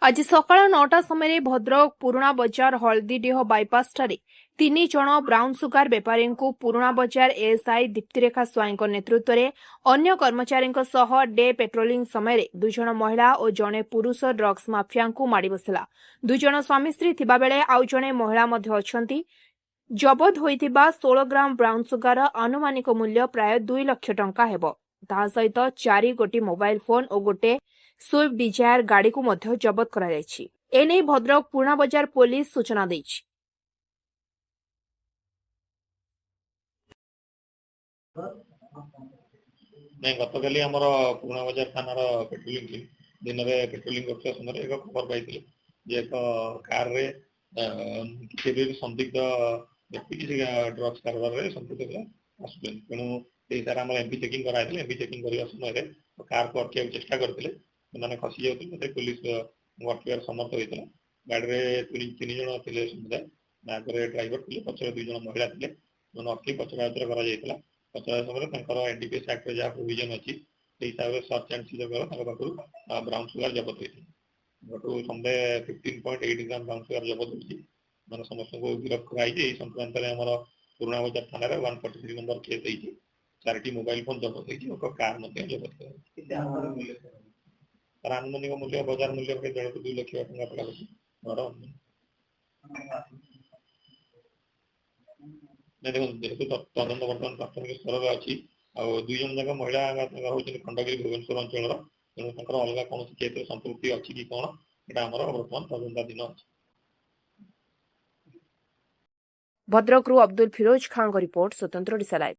आज सकाळ 9टा समय भद्रक पुराणा बजार हलदीडीह बाईपास ठारे 3 जण ब्राउन सुगार बेपारी पुराणा बजार एएसआई दीप्तिरेखा स्वाईं नेतृत्व में अन्य कर्मचारी डे पेट्रोलिंग समय 2 जण महिला और जड़े पुरुष ड्रग्स माफिया माड़ी बसला। 2 जण स्वामी स्त्री थिबा बेले आउ जड़े महिला मध्य अछंती। जबत होइथिबा 16 ग्राम ब्राउन सुगार आनुमानिक मूल्य प्राय 2 लाख टंका हेबो। ता सहित 4 गोटी मोबाइल फोन और गोटे स्विफ्ट डिजायर गाड़ी को मध्य जबत करा जायछि। एने भद्रक पुराणा बजार पुलिस सूचना दैछि। नहीं गतकाली आम पुराणा बजार थानार पेट्रोलिंग टीम दिन में पेट्रोलिंग करते समय एक खबर पाई एक कार रे किसी संदिग्ध व्यक्ति किसी ड्रग्स कारबार संपुक्त आसुचें तेणु सारा आम एमपी चेकिंग कराई एमपी चेकिंग करने समय कार को अटक चेष्टा करते से खसी जाते पुलिस अटकर समर्थ होता गाड़ी में 3 जन थे समुदाय आगे ड्राइवर थे पचर 2 जन महिला थे जो अटक पचरा उचरा कर पचरा समय एनडीपीएस एक्ट जहाँ प्रोविजन अच्छी हिसाब से सर्च एंड सीजर पाखु ब्राउन सुगार जबत होती समझे 15.8 ग्राम ब्राउन सुगार जबत होती मैंने समस्त को गिरफ्त कराई संक्रांत में आम पुराणा बजार थाना 143 नंबर केस होती 4टी मोबाइल फोन जबत होती कार जबत कर आनुमानिक मूल्य बजार मूल्य 1.5 2 लाख टका पाखापाखि देखो तदंत बर्तमान प्राथमिक स्तर में अच्छी 2 जन जाक महिला हूँ खंडगिरी भुवनेश्वर अंचल तेणु अलग कौन केस संपृक्ति अच्छी कि कौन यहाँ बर्तमान तदंताधीन अच्छी। भद्रक अब्दुल फिरोज खान रिपोर्ट स्वतंत्र ओडिशा लाइव।